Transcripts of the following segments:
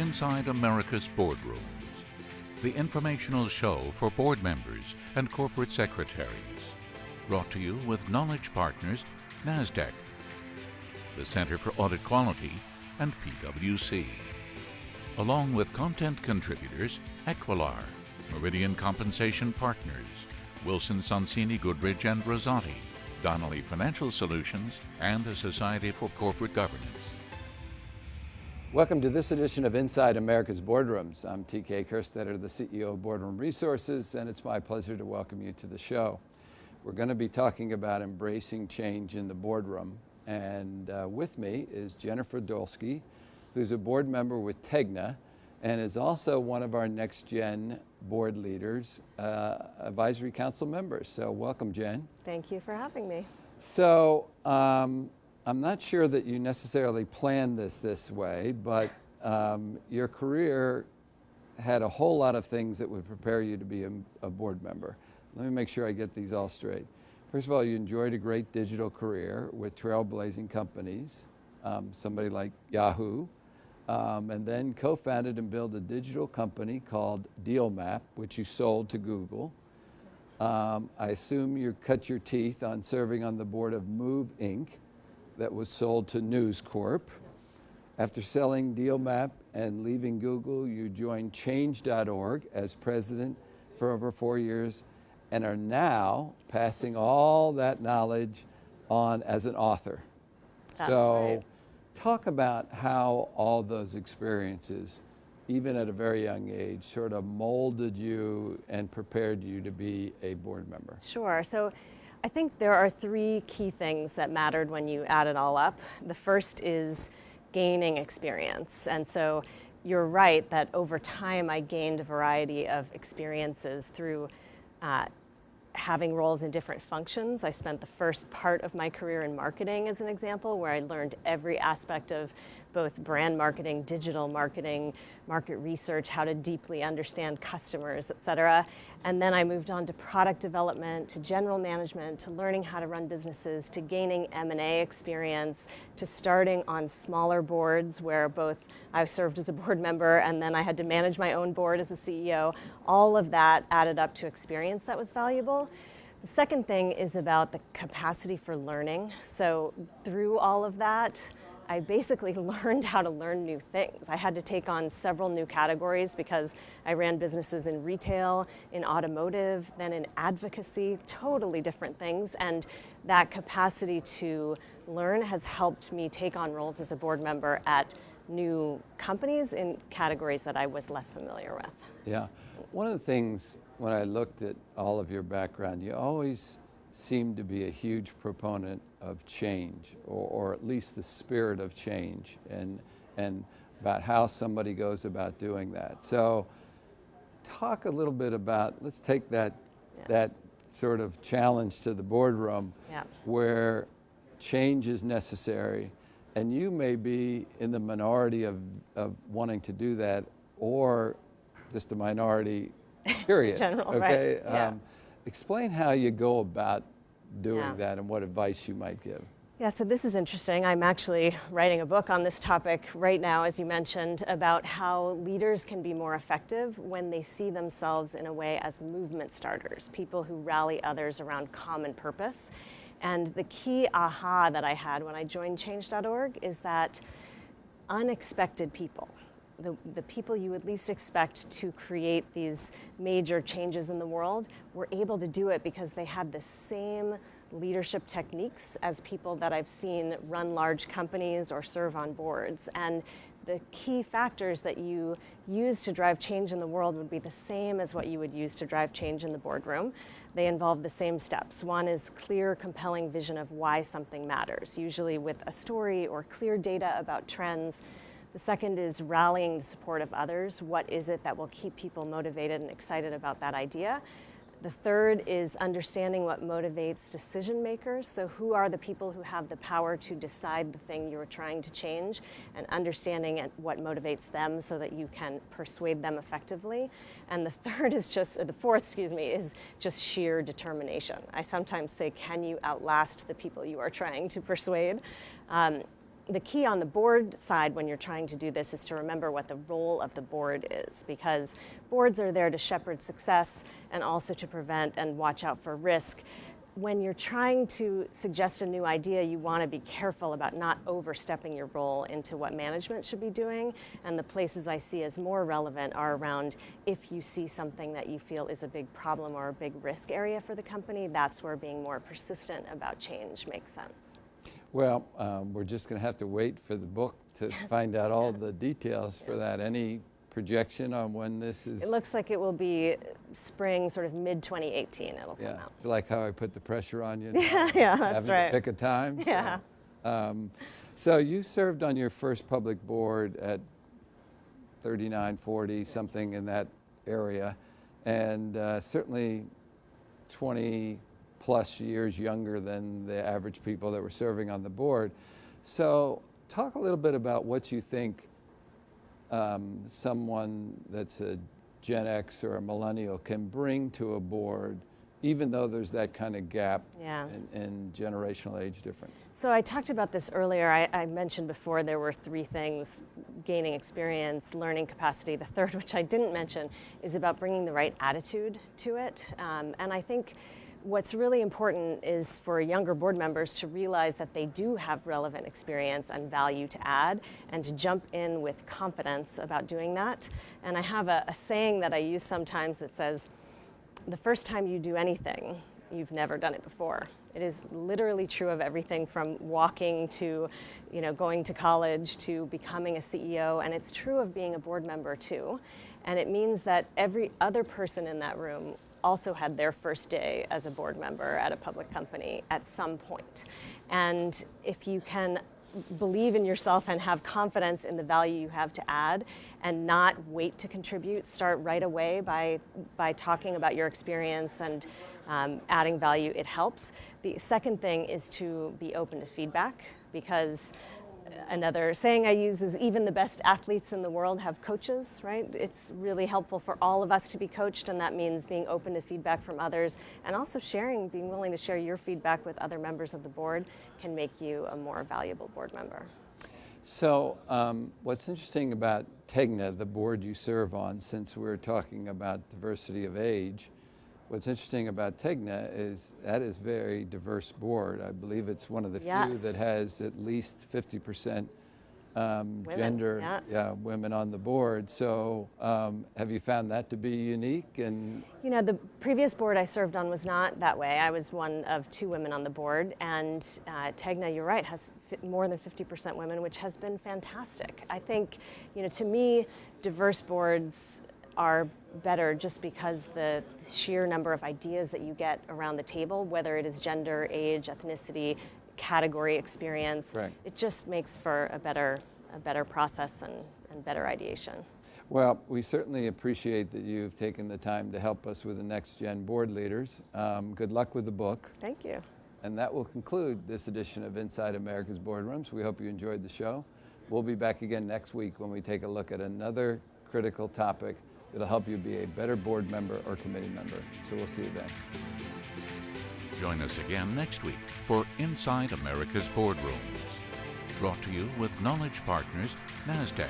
Inside America's Boardrooms, the informational show for board members and corporate secretaries. Brought to you with knowledge partners NASDAQ, the Center for Audit Quality, and PwC. Along with content contributors Equilar, Meridian Compensation Partners, Wilson Sonsini Goodrich and Rosati, Donnelly Financial Solutions, and the Society for Corporate Governance. Welcome to this edition of Inside America's Boardrooms. I'm TK Kerstetter, the CEO of Boardroom Resources, and it's my pleasure to welcome you to the show. We're going to be talking about embracing change in the boardroom, and with me is Jennifer Dulski, who's a board member with TEGNA and is also one of our next-gen board leaders, advisory council members. So welcome, Jen. Thank you for having me. So I'm not sure that you necessarily planned this way, but your career had a whole lot of things that would prepare you to be a board member. Let me make sure I get these all straight. First of all, you enjoyed a great digital career with trailblazing companies, somebody like Yahoo, and then co-founded and built a digital company called Dealmap, which you sold to Google. I assume you cut your teeth on serving on the board of Move Inc., that was sold to News Corp. After selling Dealmap and leaving Google, you joined Change.org as president for over 4 years and are now passing all that knowledge on as an author. That's so right. Talk about how all those experiences, even at a very young age, sort of molded you and prepared you to be a board member. Sure. So I think there are three key things that mattered when you add it all up. The first is gaining experience. And so you're right that over time I gained a variety of experiences through having roles in different functions. I spent the first part of my career in marketing, as an example, where I learned every aspect of both brand marketing, digital marketing, market research, how to deeply understand customers, et cetera. And then I moved on to product development, to general management, to learning how to run businesses, to gaining M&A experience, to starting on smaller boards where both I served as a board member and then I had to manage my own board as a CEO. All of that added up to experience that was valuable. The second thing is about the capacity for learning. So through all of that, I basically learned how to learn new things. I had to take on several new categories because I ran businesses in retail, in automotive, then in advocacy, totally different things. And that capacity to learn has helped me take on roles as a board member at new companies in categories that I was less familiar with. Yeah. One of the things when I looked at all of your background, you always seemed to be a huge proponent of change, or at least the spirit of change, and about how somebody goes about doing that. So talk a little bit about, let's take that sort of challenge to the boardroom, where change is necessary, and you may be in the minority of wanting to do that, or just a minority, period. General, okay? Right. Yeah. Explain how you go about doing that and what advice you might give. Yeah, so this is interesting. I'm actually writing a book on this topic right now, as you mentioned, about how leaders can be more effective when they see themselves in a way as movement starters, people who rally others around common purpose. And the key aha that I had when I joined Change.org is that unexpected people, the people you would least expect to create these major changes in the world, were able to do it because they had the same leadership techniques as people that I've seen run large companies or serve on boards. And the key factors that you use to drive change in the world would be the same as what you would use to drive change in the boardroom. They involve the same steps. One is clear, compelling vision of why something matters, usually with a story or clear data about trends. The second is rallying the support of others. What is it that will keep people motivated and excited about that idea? The third is understanding what motivates decision makers. So who are the people who have the power to decide the thing you're trying to change, and understanding what motivates them so that you can persuade them effectively. And the third is the fourth, is just sheer determination. I sometimes say, can you outlast the people you are trying to persuade? the key on the board side when you're trying to do this is to remember what the role of the board is, because boards are there to shepherd success and also to prevent and watch out for risk. When you're trying to suggest a new idea, you want to be careful about not overstepping your role into what management should be doing. And the places I see as more relevant are around if you see something that you feel is a big problem or a big risk area for the company, that's where being more persistent about change makes sense. Well, we're just going to have to wait for the book to find out all the details for that. Any projection on when this is? It looks like it will be spring, sort of mid-2018 it'll come out. Do you like how I put the pressure on you? Yeah, that's right. Having to pick a time? Yeah. So you served on your first public board at 39, 40, something in that area, and certainly 20 plus years younger than the average people that were serving on the board. So talk a little bit about what you think someone that's a Gen X or a millennial can bring to a board, even though there's that kind of gap in generational age difference. So I talked about this earlier. I mentioned before there were 3 things: gaining experience, learning capacity. The third, which I didn't mention, is about bringing the right attitude to it. And I think what's really important is for younger board members to realize that they do have relevant experience and value to add, and to jump in with confidence about doing that. And I have a saying that I use sometimes that says, the first time you do anything, you've never done it before. It is literally true of everything from walking to, going to college to becoming a CEO, and it's true of being a board member too. And it means that every other person in that room also had their first day as a board member at a public company at some point. And if you can believe in yourself and have confidence in the value you have to add and not wait to contribute, start right away by talking about your experience and adding value, it helps. The second thing is to be open to feedback, because another saying I use is even the best athletes in the world have coaches, right? It's really helpful for all of us to be coached, and that means being open to feedback from others, and also being willing to share your feedback with other members of the board can make you a more valuable board member. So what's interesting about TEGNA, the board you serve on, since we're talking about diversity of age, what's interesting about TEGNA is that is a very diverse board. I believe it's one of the few that has at least 50% women on the board. So have you found that to be unique? And the previous board I served on was not that way. I was one of 2 women on the board, and TEGNA, you're right, has more than 50% women, which has been fantastic. I think, to me, diverse boards are better just because the sheer number of ideas that you get around the table, whether it is gender, age, ethnicity, category, experience, it just makes for a better process and better ideation. Well, we certainly appreciate that you've taken the time to help us with the next gen board leaders. Good luck with the book. Thank you. And that will conclude this edition of Inside America's Boardrooms. We hope you enjoyed the show. We'll be back again next week when we take a look at another critical topic that'll help you be a better board member or committee member. So we'll see you then. Join us again next week for Inside America's Boardrooms. Brought to you with Knowledge Partners, NASDAQ,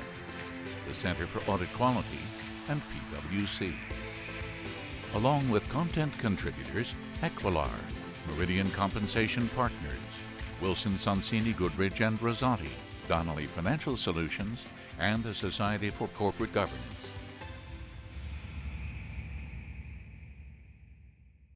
the Center for Audit Quality, and PwC. Along with content contributors Equilar, Meridian Compensation Partners, Wilson Sonsini Goodrich and Rosati, Donnelly Financial Solutions, and the Society for Corporate Governance.